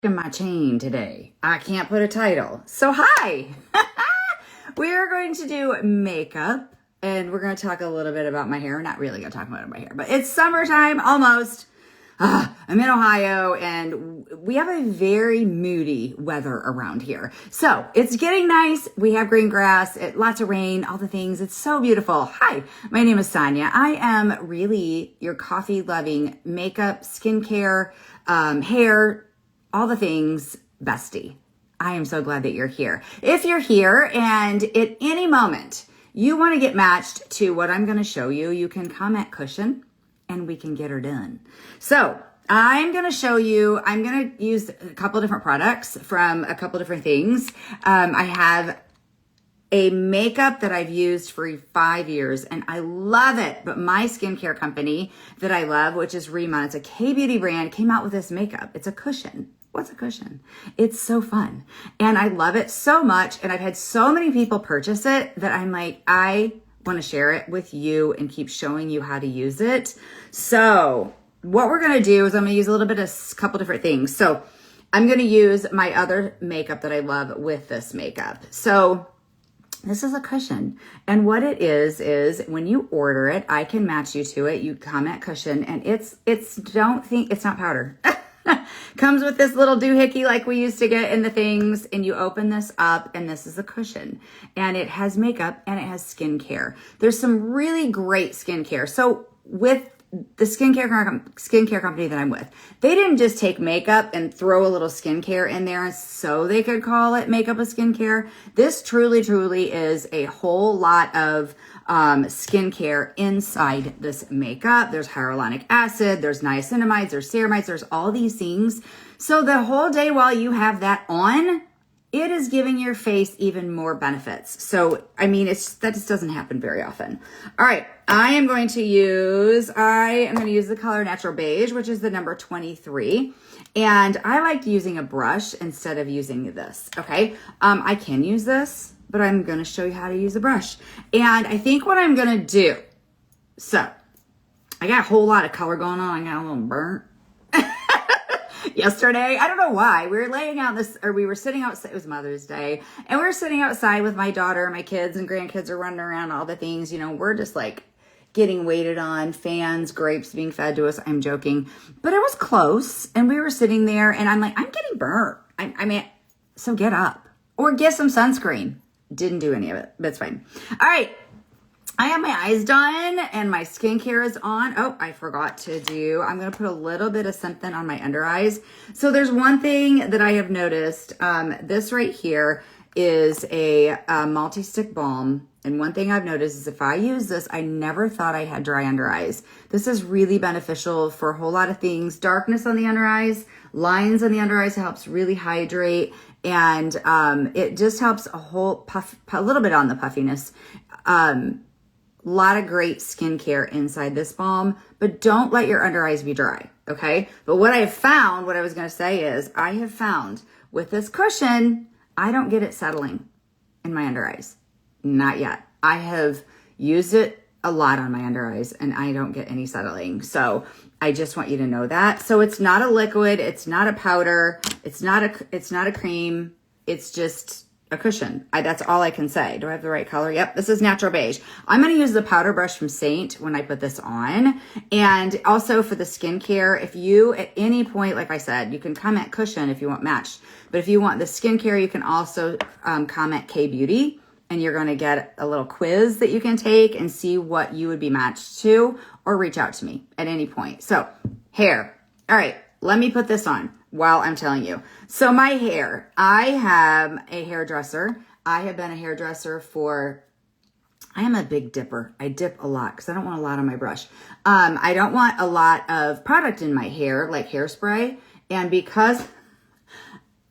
in my chain today. I can't put a title. So hi, we are going to do makeup and we're going to talk a little bit about my hair. Not really going to talk about my hair, but it's summertime almost. I'm in Ohio and we have a very moody weather around here. So it's getting nice. We have green grass, lots of rain, all the things. It's so beautiful. Hi, my name is Sonia. I am really your coffee loving makeup, skincare, hair, all the things bestie. I am so glad that you're here. If you're here and at any moment you want to get matched to what I'm going to show you, you can comment cushion and we can get her done. So I'm going to show you, I'm going to use a couple different products from a couple different things. I have a makeup that I've used for 5 years and I love it. But my skincare company that I love, which is Remon, it's a K-beauty brand, came out with this makeup. It's a cushion. What's a cushion? It's so fun. And I love it so much. And I've had so many people purchase it that I'm like, I want to share it with you and keep showing you how to use it. So what we're going to do is I'm going to use a little bit of a couple different things. So I'm going to use my other makeup that I love with this makeup. So this is a cushion. And what it is when you order it, I can match you to it. You comment cushion and don't think it's not powder. Comes with this little doohickey like we used to get in the things, and you open this up and this is a cushion and it has makeup and it has skincare. There's some really great skincare. So with the skincare company that I'm with, they didn't just take makeup and throw a little skincare in there so they could call it makeup with skincare. This truly is a whole lot of skincare inside this makeup. There's hyaluronic acid, there's niacinamides, there's ceramides, there's all these things. So the whole day while you have that on, it is giving your face even more benefits. So, I mean, that just doesn't happen very often. All right, I am going to use the color Natural Beige, which is the number 23. And I like using a brush instead of using this, okay? I can use this, but I'm going to show you how to use a brush. And I think what I'm going to do, so I got a whole lot of color going on. I got a little burnt. Yesterday, I don't know why, we were sitting outside, it was Mother's Day, and we were sitting outside with my daughter, my kids and grandkids are running around, all the things, we're just like getting waited on, fans, grapes being fed to us. I'm joking, but it was close, and we were sitting there, and I'm like, I'm getting burnt. So get up, or get some sunscreen. Didn't do any of it, but it's fine. All right. I have my eyes done and my skincare is on. Oh, I forgot to do, I'm going to put a little bit of something on my under eyes. So there's one thing that I have noticed. This right here is a multi-stick balm. And one thing I've noticed is if I use this, I never thought I had dry under eyes. This is really beneficial for a whole lot of things. Darkness on the under eyes, lines on the under eyes, helps really hydrate. And it just helps a little bit on the puffiness. Lot of great skincare inside this balm, but don't let your under eyes be dry, okay? But what I have found with this cushion, I don't get it settling in my under eyes. Not yet. I have used it a lot on my under eyes and I don't get any settling. So I just want you to know that. So it's not a liquid, it's not a powder, it's not a cream, it's just a cushion. That's all I can say. Do I have the right color? Yep, this is Natural Beige. I'm going to use the powder brush from Saint when I put this on. And also for the skincare, if you at any point, like I said, you can comment cushion if you want matched. But if you want the skincare, you can also comment K-beauty. And you're going to get a little quiz that you can take and see what you would be matched to, or reach out to me at any point. So hair. All right, let me put this on while I'm telling you. So my hair, I have a hairdresser. I have been a hairdresser I am a big dipper. I dip a lot because I don't want a lot on my brush. I don't want a lot of product in my hair, like hairspray. And because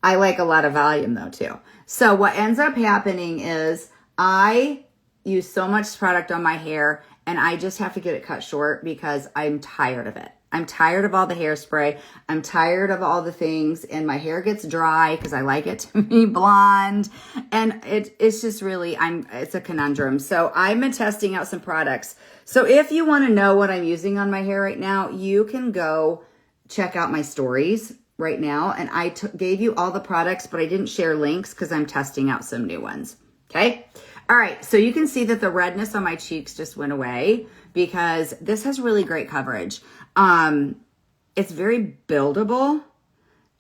I like a lot of volume though too. So what ends up happening is I use so much product on my hair and I just have to get it cut short because I'm tired of it. I'm tired of all the hairspray. I'm tired of all the things, and my hair gets dry because I like it to be blonde. And it's just really, it's a conundrum. So I've been testing out some products. So if you want to know what I'm using on my hair right now, you can go check out my stories right now. And I gave you all the products, but I didn't share links because I'm testing out some new ones. Okay. All right. So you can see that the redness on my cheeks just went away because this has really great coverage. It's very buildable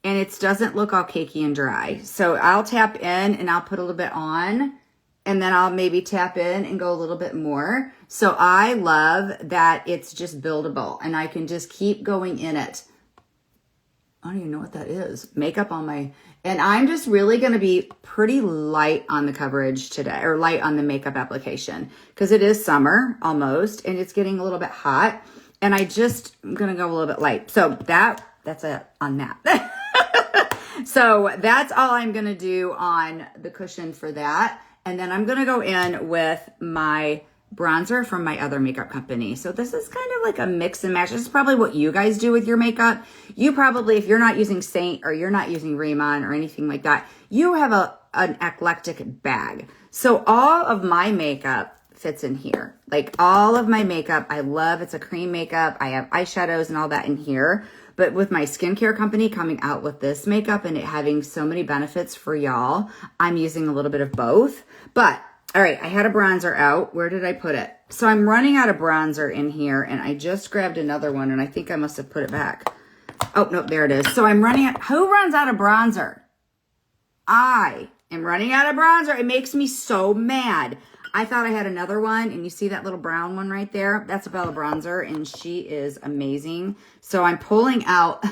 and it doesn't look all cakey and dry. So I'll tap in and I'll put a little bit on and then I'll maybe tap in and go a little bit more. So I love that it's just buildable and I can just keep going in it. I don't even know what that is. Makeup on my, and I'm just really going to be pretty light on the coverage today, or light on the makeup application because it is summer almost and it's getting a little bit hot and I'm going to go a little bit light. So that's it on that. So that's all I'm going to do on the cushion for that. And then I'm going to go in with my bronzer from my other makeup company. So this is kind of like a mix and match. This is probably what you guys do with your makeup. You probably, if you're not using Saint or you're not using Raymond or anything like that, you have an eclectic bag. So all of my makeup fits in here. Like all of my makeup, I love. It's a cream makeup. I have eyeshadows and all that in here. But with my skincare company coming out with this makeup and it having so many benefits for y'all, I'm using a little bit of both. But all right, I had a bronzer out. Where did I put it? So I'm running out of bronzer in here and I just grabbed another one and I think I must have put it back. Oh, no, there it is. So I'm running out. Who runs out of bronzer? I am running out of bronzer. It makes me so mad. I thought I had another one and you see that little brown one right there? That's a Bella bronzer and she is amazing. So I'm pulling out,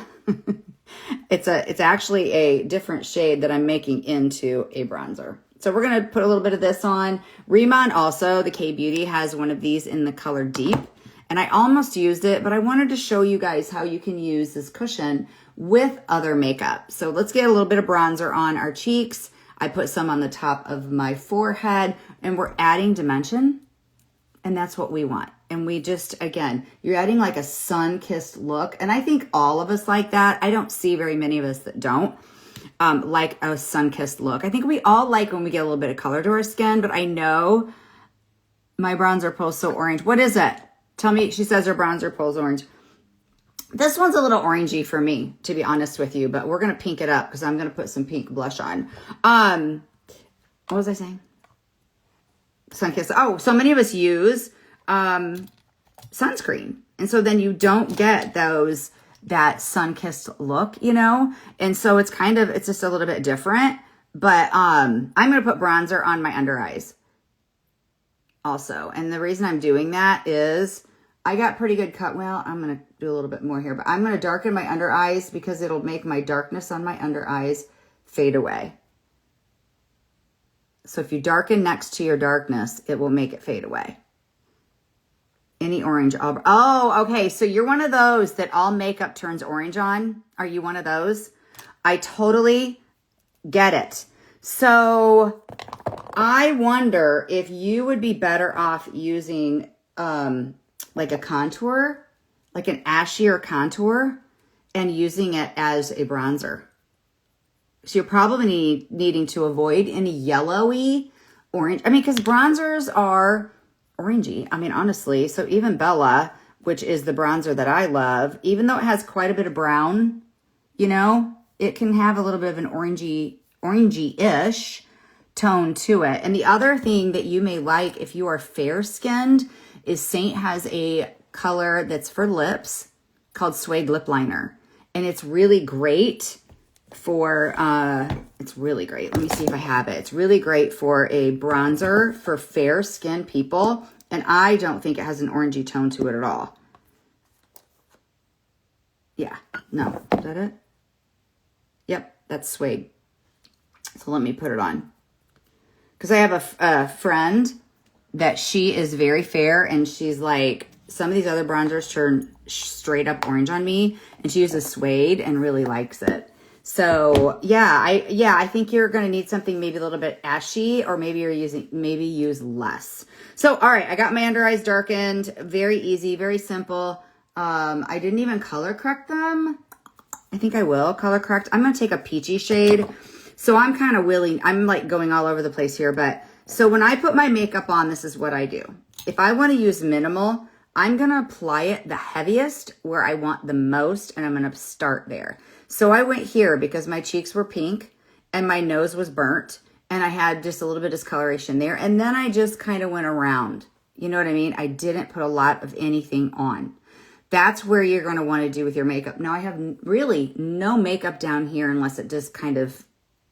it's actually a different shade that I'm making into a bronzer. So we're going to put a little bit of this on. Raymond also, the K-Beauty, has one of these in the color Deep. And I almost used it, but I wanted to show you guys how you can use this cushion with other makeup. So let's get a little bit of bronzer on our cheeks. I put some on the top of my forehead and we're adding dimension. And that's what we want. And we just, again, you're adding like a sun-kissed look. And I think all of us like that. I don't see very many of us that don't. Like a sun-kissed look. I think we all like when we get a little bit of color to our skin, but I know my bronzer pulls so orange. What is it? Tell me, she says her bronzer pulls orange. This one's a little orangey for me, to be honest with you, but we're going to pink it up because I'm going to put some pink blush on. What was I saying? Sun-kissed. Oh, so many of us use sunscreen. And so then you don't get that sun-kissed look, you know? And so it's just a little bit different. But I'm going to put bronzer on my under eyes also. And the reason I'm doing that is I got pretty good cut. Well, I'm going to do a little bit more here, but I'm going to darken my under eyes because it'll make my darkness on my under eyes fade away. So if you darken next to your darkness, it will make it fade away. Any orange. Oh, okay. So you're one of those that all makeup turns orange on. Are you one of those? I totally get it. So I wonder if you would be better off using like a contour, like an ashier contour, and using it as a bronzer. So you're probably needing to avoid any yellowy orange. I mean, because bronzers are orangey. I mean, honestly. So even Bella, which is the bronzer that I love, even though it has quite a bit of brown, you know, it can have a little bit of an orangey-ish tone to it. And the other thing that you may like if you are fair-skinned is Saint has a color that's for lips called Suede Lip Liner. And it's really great for, it's really great. Let me see if I have it. It's really great for a bronzer for fair-skinned people. And I don't think it has an orangey tone to it at all. Yeah, no, is that it? Yep, that's Suede. So let me put it on. Because I have a friend that she is very fair and she's like, some of these other bronzers turn straight up orange on me, and she uses Suede and really likes it. So I think you're going to need something maybe a little bit ashy, or maybe use less. So, all right, I got my under eyes darkened. Very easy, very simple. I didn't even color correct them. I think I will color correct. I'm going to take a peachy shade. So I'm kind of I'm like going all over the place here, but so when I put my makeup on, this is what I do. If I want to use minimal, I'm going to apply it the heaviest where I want the most, and I'm going to start there. So I went here because my cheeks were pink and my nose was burnt and I had just a little bit of discoloration there. And then I just kind of went around. You know what I mean? I didn't put a lot of anything on. That's where you're going to want to do with your makeup. Now I have really no makeup down here unless it just kind of,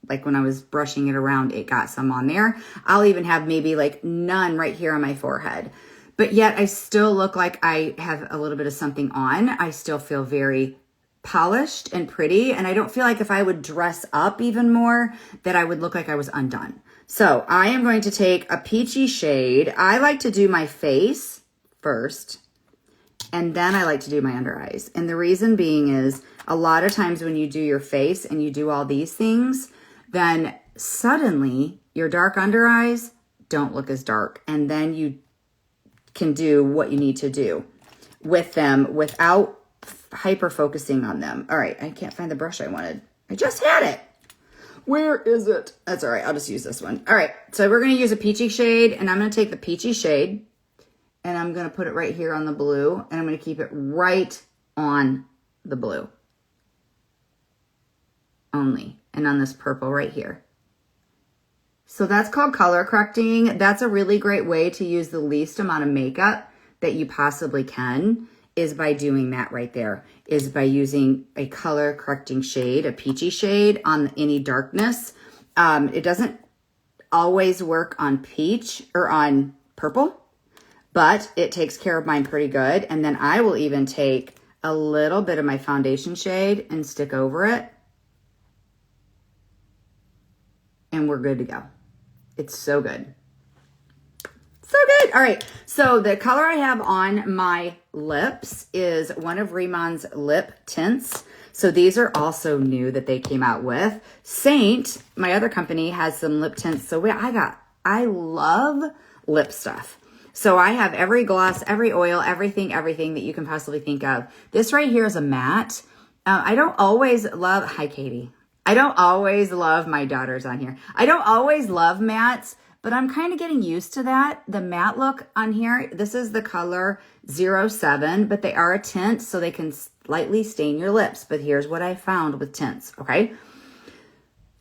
like when I was brushing it around, it got some on there. I'll even have maybe like none right here on my forehead. But yet I still look like I have a little bit of something on. I still feel very polished and pretty. And I don't feel like if I would dress up even more that I would look like I was undone. So I am going to take a peachy shade. I like to do my face first. And then I like to do my under eyes. And the reason being is a lot of times when you do your face and you do all these things, then suddenly your dark under eyes don't look as dark. And then you can do what you need to do with them without hyper focusing on them. All right, I can't find the brush I wanted. I just had it. Where is it? That's all right. I'll just use this one. All right, so we're going to use a peachy shade, and I'm going to take the peachy shade, and I'm going to put it right here on the blue, and I'm going to keep it right on the blue only, and on this purple right here. So that's called color correcting. That's a really great way to use the least amount of makeup that you possibly can, is by doing that right there, is by using a color correcting shade, a peachy shade on any darkness. It doesn't always work on peach or on purple, but it takes care of mine pretty good. And then I will even take a little bit of my foundation shade and stick over it. And we're good to go. It's so good. So good. All right. So the color I have on my lips is one of Rimon's lip tints. So these are also new that they came out with. Saint, my other company, has some lip tints. So I love lip stuff. So I have every gloss, every oil, everything that you can possibly think of. This right here is a matte. I don't always love, hi Katie. I don't always love, my daughter's on here. I don't always love mattes, but I'm kind of getting used to that. The matte look on here, this is the color 07, but they are a tint, so they can slightly stain your lips. But here's what I found with tints, okay?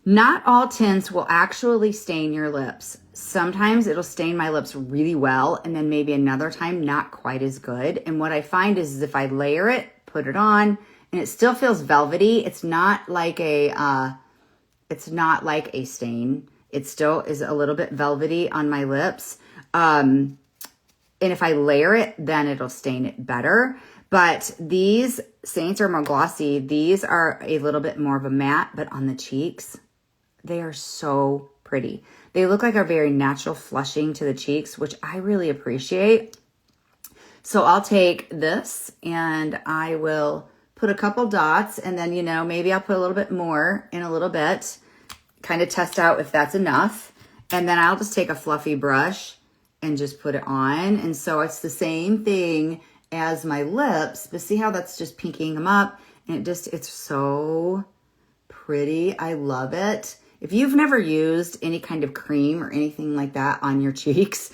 Not all tints will actually stain your lips. Sometimes it'll stain my lips really well, and then maybe another time not quite as good. And what I find is if I layer it, put it on, and it still feels velvety. It's not like a stain. It still is a little bit velvety on my lips. And if I layer it, then it'll stain it better. But these Saints are more glossy. These are a little bit more of a matte, but on the cheeks, they are so pretty. They look like a very natural flushing to the cheeks, which I really appreciate. So I'll take this and I will put a couple dots, and then, you know, maybe I'll put a little bit more in a little bit, kind of test out if that's enough. And then I'll just take a fluffy brush and just put it on. And so it's the same thing as my lips, but see how that's just pinking them up? And it's so pretty. I love it. If you've never used any kind of cream or anything like that on your cheeks,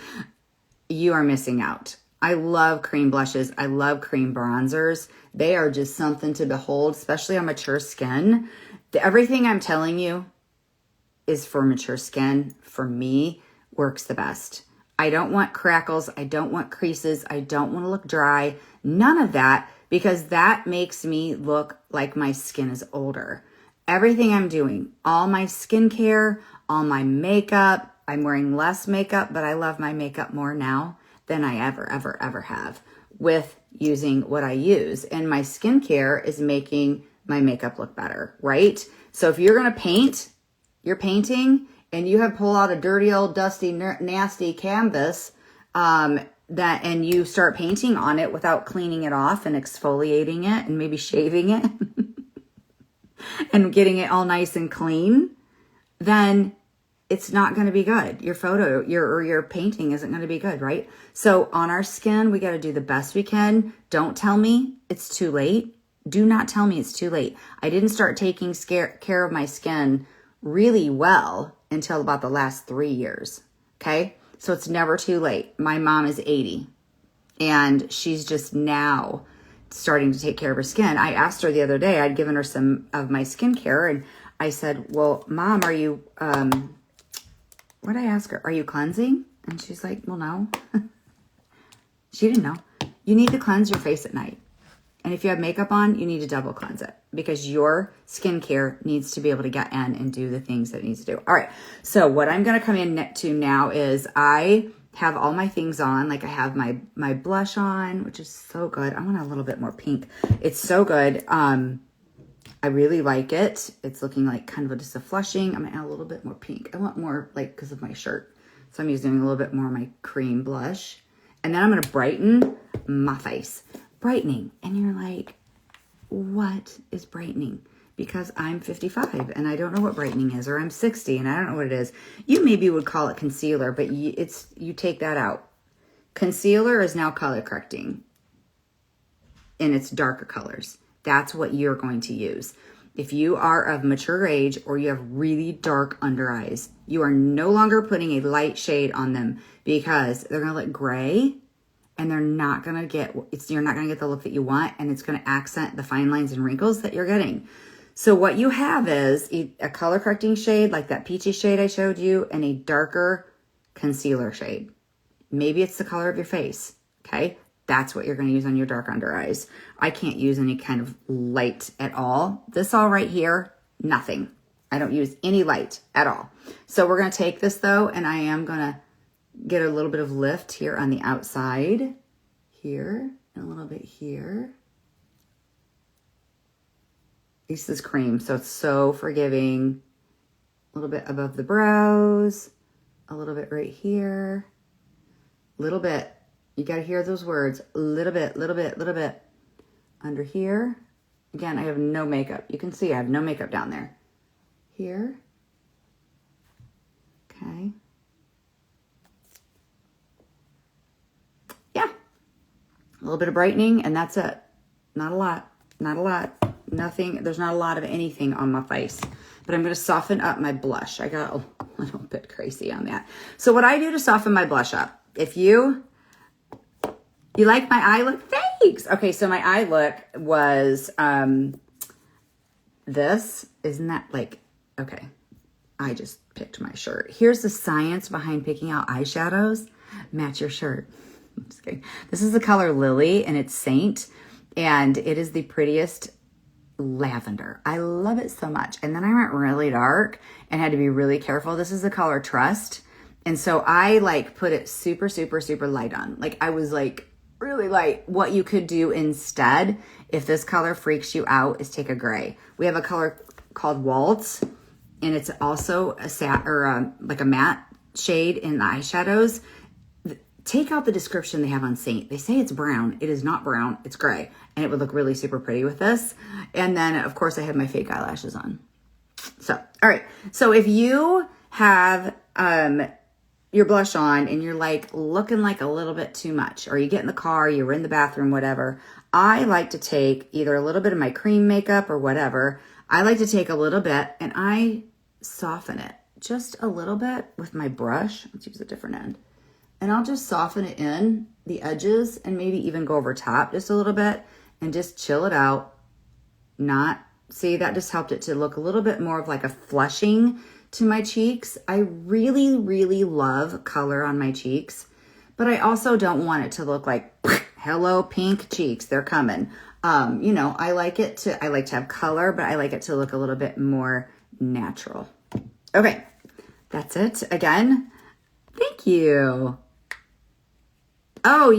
you are missing out. I love cream blushes. I love cream bronzers. They are just something to behold, especially on mature skin. Everything I'm telling you is for mature skin. For me, works the best. I don't want crackles. I don't want creases. I don't want to look dry. None of that, because that makes me look like my skin is older. Everything I'm doing, all my skincare, all my makeup, I'm wearing less makeup, but I love my makeup more now than I ever have with using what I use. And my skincare is making my makeup look better, right? So if you're going to paint, you're painting, and you have pulled out a dirty old dusty nasty canvas and you start painting on it without cleaning it off and exfoliating it and maybe shaving it and getting it all nice and clean, then it's not going to be good. Your photo, your painting isn't going to be good, right? So on our skin, we got to do the best we can. Don't tell me it's too late. Do not tell me it's too late. I didn't start taking care of my skin really well until about the last 3 years, okay? So it's never too late. My mom is 80, and she's just now starting to take care of her skin. I asked her the other day, I'd given her some of my skincare, and I said, well, Mom, are you, what did I ask her? Are you cleansing? And she's like, well, no. She didn't know. You need to cleanse your face at night. And if you have makeup on, you need to double cleanse it because your skincare needs to be able to get in and do the things that it needs to do. All right. So what I'm going to come in to now is I have all my things on. Like I have my blush on, which is so good. I want a little bit more pink. It's so good. I really like it. It's looking like kind of just a flushing. I'm going to add a little bit more pink. I want more like because of my shirt. So I'm using a little bit more of my cream blush. And then I'm going to brighten my face. Brightening. And you're like, what is brightening? Because I'm 55 and I don't know what brightening is, or I'm 60 and I don't know what it is. You maybe would call it concealer, but you take that out. Concealer is now color correcting in its darker colors. That's what you're going to use. If you are of mature age or you have really dark under eyes, you are no longer putting a light shade on them because they're going to look gray. And they're not going to get, you're not going to get the look that you want. And it's going to accent the fine lines and wrinkles that you're getting. So what you have is a color correcting shade, like that peachy shade I showed you, and a darker concealer shade. Maybe it's the color of your face. Okay. That's what you're going to use on your dark under eyes. I can't use any kind of light at all. This all right here, nothing. I don't use any light at all. So we're going to take this though, and I am going to get a little bit of lift here on the outside, here, and a little bit here. This is cream, so it's so forgiving. A little bit above the brows, a little bit right here, little bit. You got to hear those words. Little bit, little bit, little bit. Under here. Again, I have no makeup. You can see I have no makeup down there. Here. Okay. Yeah. A little bit of brightening, and that's it. Not a lot. Not a lot. Nothing. There's not a lot of anything on my face. But I'm going to soften up my blush. I got a little bit crazy on that. So what I do to soften my blush up, if you like my eye look? Thanks. Okay, so my eye look was this. Isn't that like, okay, I just picked my shirt. Here's the science behind picking out eyeshadows. Match your shirt. I'm just kidding. This is the color Lily, and it's Saint, and it is the prettiest lavender. I love it so much. And then I went really dark and had to be really careful. This is the color Trust. And so I like put it super, super, super light on. Like I was like really light. What you could do instead, if this color freaks you out, is take a gray. We have a color called Waltz, and it's also a like a matte shade in the eyeshadows. Take out the description they have on Saint. They say it's brown. It is not brown. It's gray. And it would look really super pretty with this. And then, of course, I have my fake eyelashes on. So, all right. So if you have your blush on and you're like looking like a little bit too much, or you get in the car, you're in the bathroom, whatever, I like to take either a little bit of my cream makeup or whatever. I like to take a little bit and I soften it just a little bit with my brush. Let's use a different end. And I'll just soften it in the edges and maybe even go over top just a little bit and just chill it out. See, that just helped it to look a little bit more of like a flushing to my cheeks. I really, really love color on my cheeks, but I also don't want it to look like, hello, pink cheeks, they're coming. I like to have color, but I like it to look a little bit more natural. Okay, that's it. Again, thank you. Oh,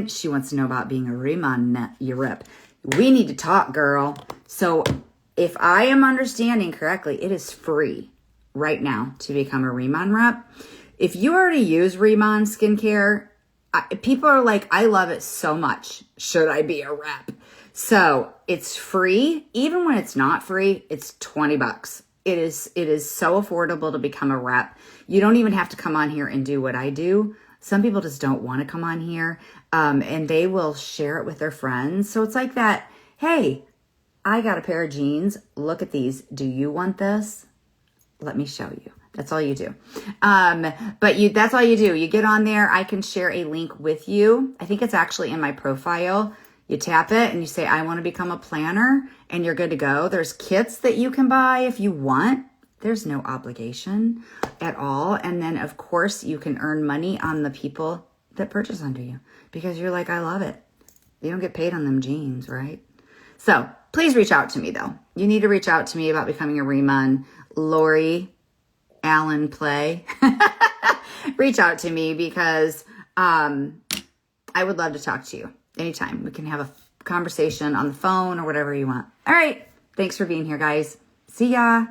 she wants to know about being a Riemann Europe. We need to talk, girl. So if I am understanding correctly, it is free right now to become a Riemann rep. If you already use Riemann skincare, people are like, I love it so much. Should I be a rep? So it's free. Even when it's not free, it's $20. It is so affordable to become a rep. You don't even have to come on here and do what I do. Some people just don't want to come on here, and they will share it with their friends. So it's like that, hey, I got a pair of jeans. Look at these. Do you want this? Let me show you. That's all you do. That's all you do. You get on there. I can share a link with you. I think it's actually in my profile. You tap it and you say, I want to become a planner, and you're good to go. There's kits that you can buy if you want. There's no obligation at all. And then, of course, you can earn money on the people that purchase under you because you're like, I love it. You don't get paid on them jeans, right? So please reach out to me, though. You need to reach out to me about becoming a Riemann. Lori Allen Play. Reach out to me because I would love to talk to you anytime. We can have a conversation on the phone or whatever you want. All right. Thanks for being here, guys. See ya.